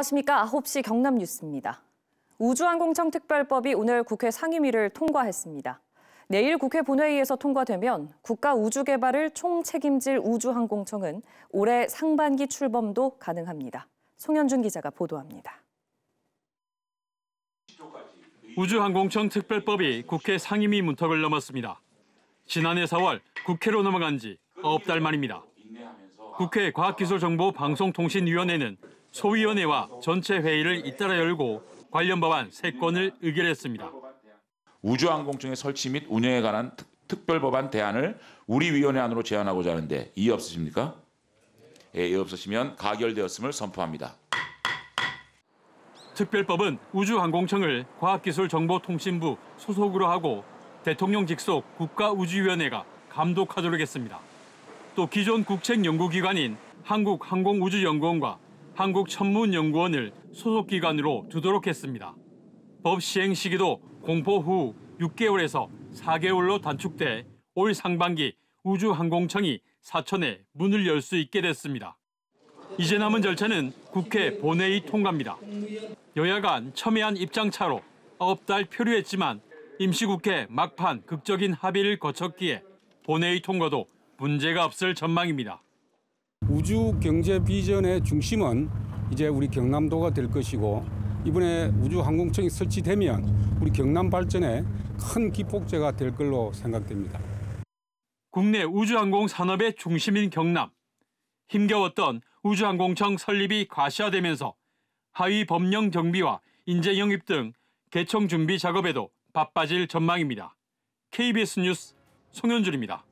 안녕하십니까. 9시 경남 뉴스입니다. 우주항공청 특별법이 오늘 국회 상임위를 통과했습니다. 내일 국회 본회의에서 통과되면 국가우주개발을 총책임질 우주항공청은 올해 상반기 출범도 가능합니다. 송현준 기자가 보도합니다. 우주항공청 특별법이 국회 상임위 문턱을 넘었습니다. 지난해 4월 국회로 넘어간 지 9달 만입니다. 국회 과학기술정보방송통신위원회는 소위원회와 전체 회의를 잇따라 열고 관련 법안 3건을 의결했습니다. 우주항공청의 설치 및 운영에 관한 특별법안 대안을 우리 위원회 안으로 제안하고자 하는데 이의 없으십니까? 예, 이의 없으시면 가결되었음을 선포합니다. 특별법은 우주항공청을 과학기술정보통신부 소속으로 하고 대통령 직속 국가우주위원회가 감독하도록 했습니다. 또 기존 국책연구기관인 한국항공우주연구원과 한국천문연구원을 소속기관으로 두도록 했습니다. 법 시행 시기도 공포 후 6개월에서 4개월로 단축돼 올 상반기 우주항공청이 사천에 문을 열 수 있게 됐습니다. 이제 남은 절차는 국회 본회의 통과입니다. 여야 간 첨예한 입장차로 9달 표류했지만 임시국회 막판 극적인 합의를 거쳤기에 본회의 통과도 문제가 없을 전망입니다. 우주 경제 비전의 중심은 이제 우리 경남도가 될 것이고 이번에 우주항공청이 설치되면 우리 경남 발전에 큰 기폭제가 될 걸로 생각됩니다. 국내 우주항공 산업의 중심인 경남. 힘겨웠던 우주항공청 설립이 과시화되면서 하위 법령 정비와 인재 영입 등 개청 준비 작업에도 바빠질 전망입니다. KBS 뉴스 송현준입니다.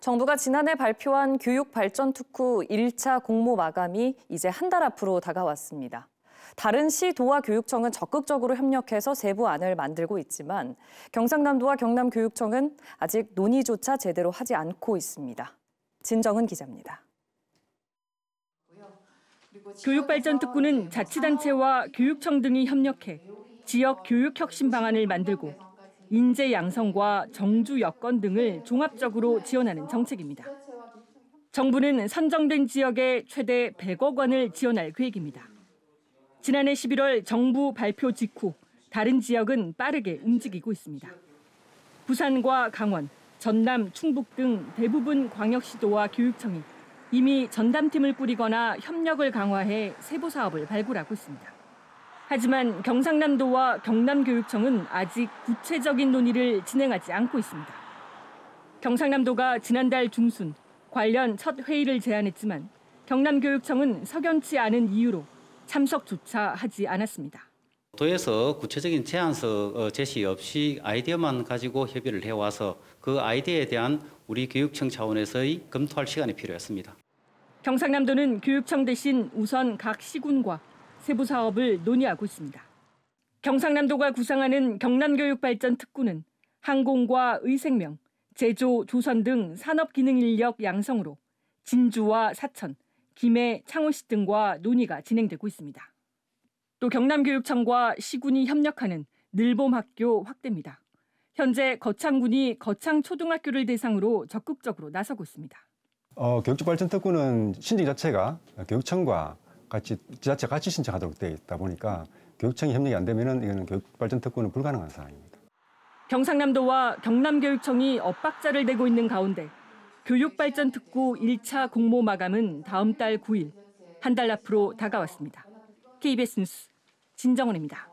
정부가 지난해 발표한 교육발전특구 1차 공모 마감이 이제 한 달 앞으로 다가왔습니다. 다른 시, 도와 교육청은 적극적으로 협력해서 세부안을 만들고 있지만 경상남도와 경남교육청은 아직 논의조차 제대로 하지 않고 있습니다. 진정은 기자입니다. 교육발전특구는 자치단체와 교육청 등이 협력해 지역 교육 혁신 방안을 만들고 인재 양성과 정주 여건 등을 종합적으로 지원하는 정책입니다. 정부는 선정된 지역에 최대 100억 원을 지원할 계획입니다. 지난해 11월 정부 발표 직후 다른 지역은 빠르게 움직이고 있습니다. 부산과 강원, 전남, 충북 등 대부분 광역시도와 교육청이 이미 전담팀을 꾸리거나 협력을 강화해 세부 사업을 발굴하고 있습니다. 하지만 경상남도와 경남교육청은 아직 구체적인 논의를 진행하지 않고 있습니다. 경상남도가 지난달 중순 관련 첫 회의를 제안했지만 경남교육청은 석연치 않은 이유로 참석조차 하지 않았습니다. 도에서 구체적인 제안서 제시 없이 아이디어만 가지고 협의를 해와서 그 아이디어에 대한 우리 교육청 차원에서의 검토할 시간이 필요했습니다. 경상남도는 교육청 대신 우선 각 시군과 세부 사업을 논의하고 있습니다. 경상남도가 구상하는 경남교육발전특구는 항공과 의생명, 제조, 조선 등 산업기능인력 양성으로 진주와 사천, 김해, 창원시 등과 논의가 진행되고 있습니다. 또 경남교육청과 시군이 협력하는 늘봄학교 확대입니다. 현재 거창군이 거창초등학교를 대상으로 적극적으로 나서고 있습니다. 교육발전특구는 신청 자체가 교육청과 지자체가 같이 신청하도록 되어 있다 보니까 교육청이 협력이 안 되면은 이거는 교육발전특구는 불가능한 사항입니다. 경상남도와 경남교육청이 엇박자를 내고 있는 가운데 교육발전특구 1차 공모 마감은 다음 달 9일, 한 달 앞으로 다가왔습니다. KBS 뉴스 진정은입니다.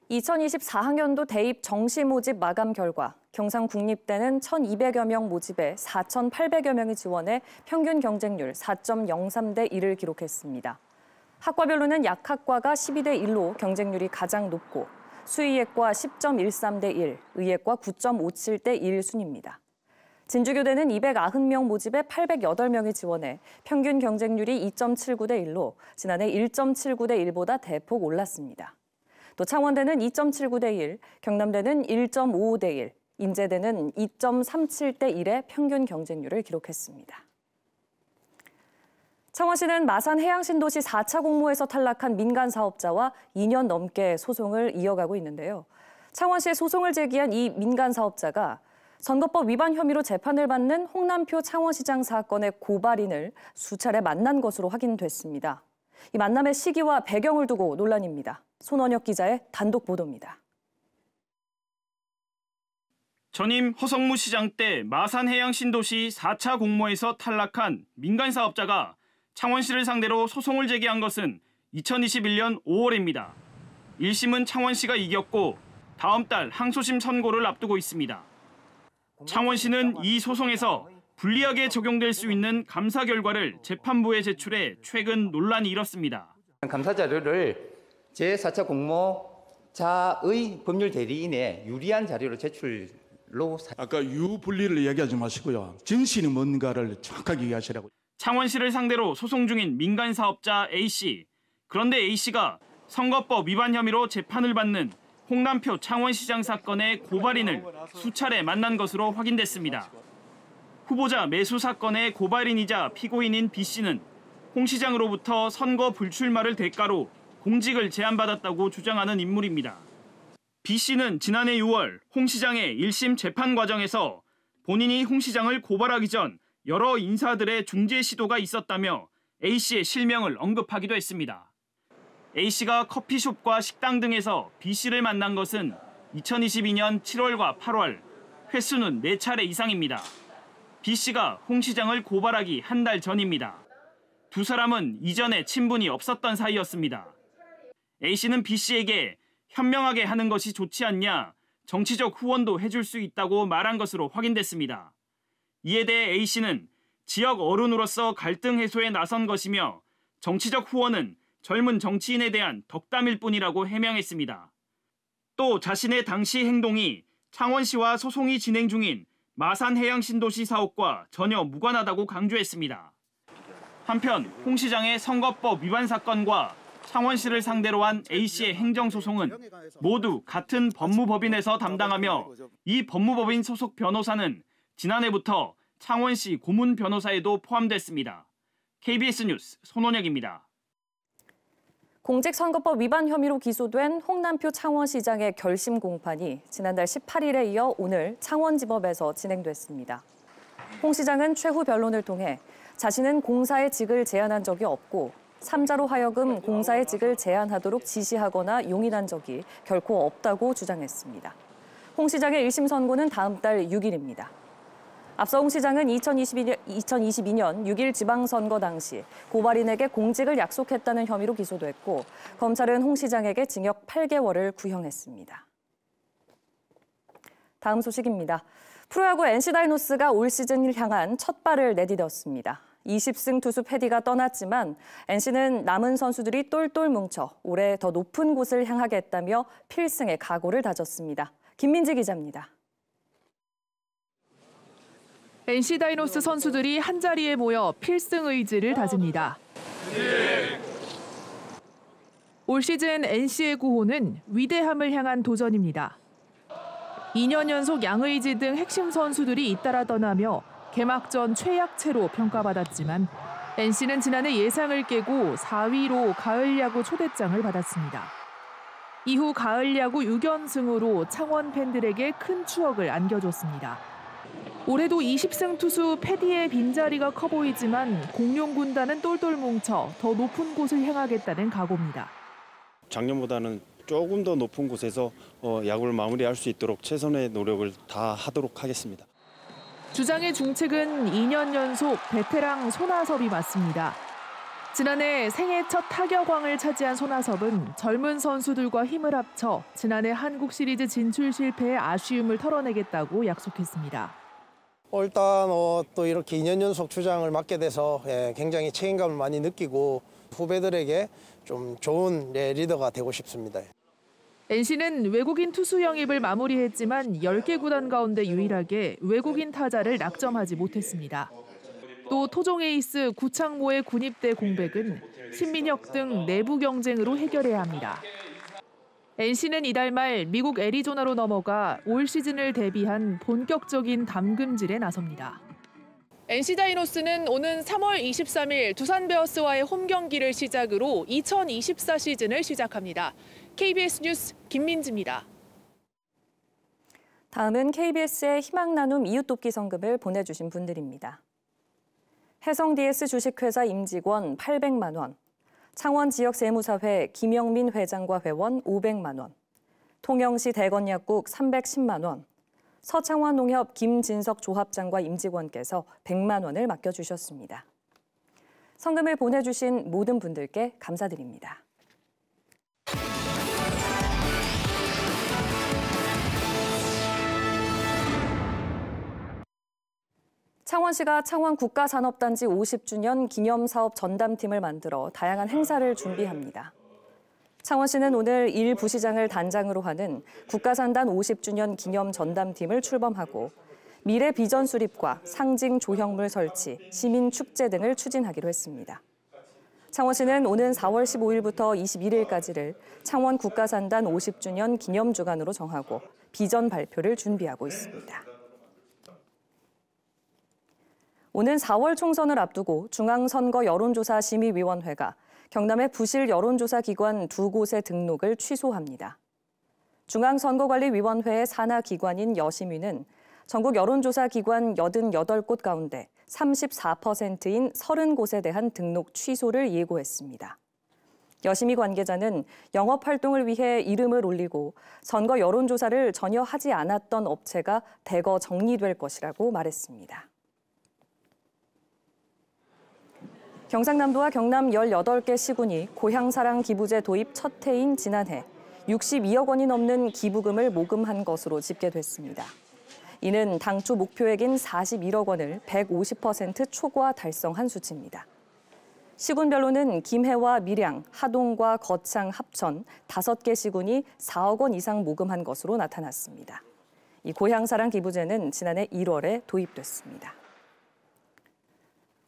2024학년도 대입 정시 모집 마감 결과 경상국립대는 1,200여 명 모집에 4,800여 명이 지원해 평균 경쟁률 4.03대 1를 기록했습니다. 학과별로는 약학과가 12대 1로 경쟁률이 가장 높고 수의예과 10.13대 1, 의예과 9.57대 1 순입니다. 진주교대는 290명 모집에 808명이 지원해 평균 경쟁률이 2.79대 1로 지난해 1.79대 1보다 대폭 올랐습니다. 또 창원대는 2.79대 1, 경남대는 1.55대 1, 인제대는 2.37대 1의 평균 경쟁률을 기록했습니다. 창원시는 마산 해양신도시 4차 공모에서 탈락한 민간 사업자와 2년 넘게 소송을 이어가고 있는데요. 창원시에 소송을 제기한 이 민간 사업자가 선거법 위반 혐의로 재판을 받는 홍남표 창원시장 사건의 고발인을 수차례 만난 것으로 확인됐습니다. 이 만남의 시기와 배경을 두고 논란입니다. 손원혁 기자의 단독 보도입니다. 전임 허성무 시장 때 마산해양신도시 4차 공모에서 탈락한 민간 사업자가 창원시를 상대로 소송을 제기한 것은 2021년 5월입니다. 1심은 창원시가 이겼고 다음 달 항소심 선고를 앞두고 있습니다. 창원시는 이 소송에서 불리하게 적용될 수 있는 감사 결과를 재판부에 제출해 최근 논란이 일었습니다. 감사 자료를 제4차 공모자의 법률 대리인에 유리한 자료로 제출로 아까 유불리를 이야기하지 마시고요. 진실이 뭔가를 정확하게 얘기하시라고. 창원시를 상대로 소송 중인 민간 사업자 A씨. 그런데 A씨가 선거법 위반 혐의로 재판을 받는 홍남표 창원시장 사건의 고발인을 수차례 만난 것으로 확인됐습니다. 후보자 매수 사건의 고발인이자 피고인인 B씨는 홍 시장으로부터 선거 불출마를 대가로 공직을 제안받았다고 주장하는 인물입니다. B씨는 지난해 6월 홍 시장의 1심 재판 과정에서 본인이 홍 시장을 고발하기 전 여러 인사들의 중재 시도가 있었다며 A씨의 실명을 언급하기도 했습니다. A씨가 커피숍과 식당 등에서 B씨를 만난 것은 2022년 7월과 8월, 횟수는 4차례 이상입니다. B씨가 홍 시장을 고발하기 한 달 전입니다. 두 사람은 이전에 친분이 없었던 사이였습니다. A씨는 B씨에게 현명하게 하는 것이 좋지 않냐, 정치적 후원도 해줄 수 있다고 말한 것으로 확인됐습니다. 이에 대해 A씨는 지역 어른으로서 갈등 해소에 나선 것이며 정치적 후원은 젊은 정치인에 대한 덕담일 뿐이라고 해명했습니다. 또 자신의 당시 행동이 창원시와 소송이 진행 중인 마산해양신도시 사업과 전혀 무관하다고 강조했습니다. 한편 홍 시장의 선거법 위반 사건과 창원시를 상대로 한 A씨의 행정소송은 모두 같은 법무법인에서 담당하며 이 법무법인 소속 변호사는 지난해부터 창원시 고문 변호사에도 포함됐습니다. KBS 뉴스 손원혁입니다. 공직선거법 위반 혐의로 기소된 홍남표 창원시장의 결심 공판이 지난달 18일에 이어 오늘 창원지법에서 진행됐습니다. 홍 시장은 최후 변론을 통해 자신은 공사의 직을 제안한 적이 없고 3자로 하여금 공사의 직을 제안하도록 지시하거나 용인한 적이 결코 없다고 주장했습니다. 홍 시장의 1심 선고는 다음 달 6일입니다. 앞서 홍 시장은 2022년 6일 지방선거 당시 고발인에게 공직을 약속했다는 혐의로 기소됐고 검찰은 홍 시장에게 징역 8개월을 구형했습니다. 다음 소식입니다. 프로야구 NC다이노스가 올 시즌을 향한 첫 발을 내디뎠습니다. 20승 투수 패디가 떠났지만 NC는 남은 선수들이 똘똘 뭉쳐 올해 더 높은 곳을 향하겠다며 필승의 각오를 다졌습니다. 김민지 기자입니다. NC다이노스 선수들이 한자리에 모여 필승 의지를 다집니다. 올 시즌 NC의 구호는 위대함을 향한 도전입니다. 2년 연속 양의지 등 핵심 선수들이 잇따라 떠나며 개막전 최약체로 평가받았지만 NC는 지난해 예상을 깨고 4위로 가을 야구 초대장을 받았습니다. 이후 가을 야구 6연승으로 창원 팬들에게 큰 추억을 안겨줬습니다. 올해도 20승 투수 패디의 빈자리가 커 보이지만 공룡 군단은 똘똘 뭉쳐 더 높은 곳을 향하겠다는 각오입니다. 작년보다는 조금 더 높은 곳에서 야구를 마무리할 수 있도록 최선의 노력을 다 하도록 하겠습니다. 주장의 중책은 2년 연속 베테랑 손아섭이 맡습니다. 지난해 생애 첫 타격왕을 차지한 손아섭은 젊은 선수들과 힘을 합쳐 지난해 한국 시리즈 진출 실패의 아쉬움을 털어내겠다고 약속했습니다. 일단 또 이렇게 2년 연속 주장을 맡게 돼서 굉장히 책임감을 많이 느끼고 후배들에게 좀 좋은 리더가 되고 싶습니다. NC는 외국인 투수 영입을 마무리했지만 10개 구단 가운데 유일하게 외국인 타자를 낙점하지 못했습니다. 또 토종 에이스 구창모의 군입대 공백은 신민혁 등 내부 경쟁으로 해결해야 합니다. NC는 이달 말 미국 애리조나로 넘어가 올 시즌을 대비한 본격적인 담금질에 나섭니다. NC다이노스는 오는 3월 23일 두산 베어스와의 홈 경기를 시작으로 2024 시즌을 시작합니다. KBS 뉴스 김민지입니다. 다음은 KBS의 희망 나눔 이웃돕기 성금을 보내주신 분들입니다. 해성 DS 주식회사 임직원 800만 원, 창원 지역세무사회 김영민 회장과 회원 500만 원, 통영시 대건약국 310만 원, 서창원 농협 김진석 조합장과 임직원께서 100만 원을 맡겨주셨습니다. 성금을 보내주신 모든 분들께 감사드립니다. 창원시가 창원 국가산업단지 50주년 기념사업 전담팀을 만들어 다양한 행사를 준비합니다. 창원시는 오늘 일 부시장을 단장으로 하는 국가산단 50주년 기념 전담팀을 출범하고 미래 비전 수립과 상징 조형물 설치, 시민 축제 등을 추진하기로 했습니다. 창원시는 오는 4월 15일부터 21일까지를 창원 국가산단 50주년 기념 주간으로 정하고 비전 발표를 준비하고 있습니다. 오는 4월 총선을 앞두고 중앙선거 여론조사 심의위원회가 경남의 부실 여론조사 기관 2곳의 등록을 취소합니다. 중앙선거관리위원회의 산하 기관인 여심위는 전국 여론조사 기관 88곳 가운데 34%인 30곳에 대한 등록 취소를 예고했습니다. 여심위 관계자는 영업활동을 위해 이름을 올리고 선거 여론조사를 전혀 하지 않았던 업체가 대거 정리될 것이라고 말했습니다. 경상남도와 경남 18개 시군이 고향사랑 기부제 도입 첫 해인 지난해 62억 원이 넘는 기부금을 모금한 것으로 집계됐습니다. 이는 당초 목표액인 41억 원을 150% 초과 달성한 수치입니다. 시군별로는 김해와 밀양, 하동과 거창, 합천 5개 시군이 4억 원 이상 모금한 것으로 나타났습니다. 이 고향사랑 기부제는 지난해 1월에 도입됐습니다.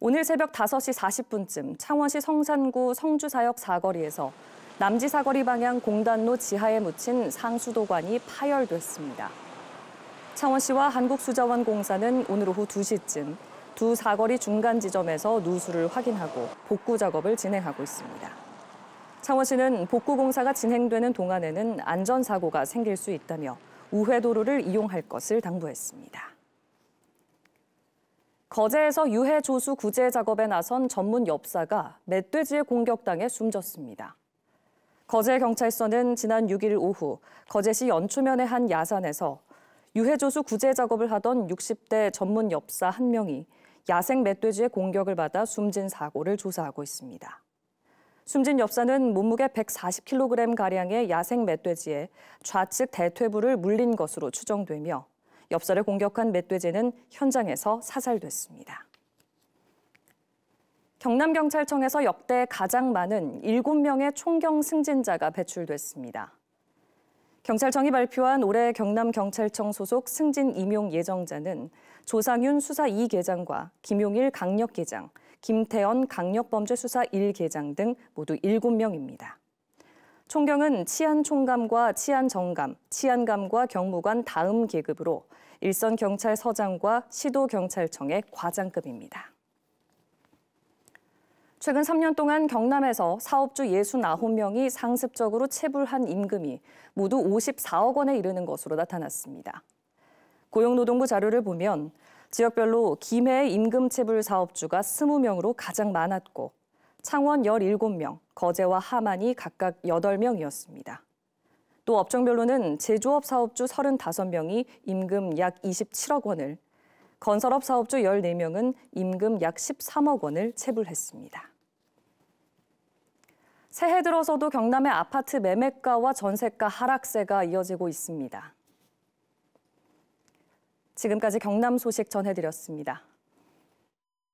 오늘 새벽 5시 40분쯤 창원시 성산구 성주사역 사거리에서 남지 사거리 방향 공단로 지하에 묻힌 상수도관이 파열됐습니다. 창원시와 한국수자원공사는 오늘 오후 2시쯤 두 사거리 중간 지점에서 누수를 확인하고 복구 작업을 진행하고 있습니다. 창원시는 복구 공사가 진행되는 동안에는 안전사고가 생길 수 있다며 우회도로를 이용할 것을 당부했습니다. 거제에서 유해 조수 구제 작업에 나선 전문 엽사가 멧돼지에 공격당해 숨졌습니다. 거제경찰서는 지난 6일 오후 거제시 연초면의 한 야산에서 유해 조수 구제 작업을 하던 60대 전문 엽사 1명이 야생 멧돼지의 공격을 받아 숨진 사고를 조사하고 있습니다. 숨진 엽사는 몸무게 140kg가량의 야생 멧돼지에 좌측 대퇴부를 물린 것으로 추정되며 엽사를 공격한 멧돼지는 현장에서 사살됐습니다. 경남경찰청에서 역대 가장 많은 7명의 총경 승진자가 배출됐습니다. 경찰청이 발표한 올해 경남경찰청 소속 승진 임용 예정자는 조상윤 수사 2계장과 김용일 강력계장, 김태현 강력범죄수사 1계장 등 모두 7명입니다. 총경은 치안총감과 치안정감, 치안감과 경무관 다음 계급으로 일선경찰서장과 시도경찰청의 과장급입니다. 최근 3년 동안 경남에서 사업주 69명이 상습적으로 체불한 임금이 모두 54억 원에 이르는 것으로 나타났습니다. 고용노동부 자료를 보면 지역별로 김해의 임금 체불 사업주가 20명으로 가장 많았고 창원 17명, 거제와 함안이 각각 8명이었습니다. 또 업종별로는 제조업 사업주 35명이 임금 약 27억 원을, 건설업 사업주 14명은 임금 약 13억 원을 체불했습니다. 새해 들어서도 경남의 아파트 매매가와 전세가 하락세가 이어지고 있습니다. 지금까지 경남 소식 전해드렸습니다.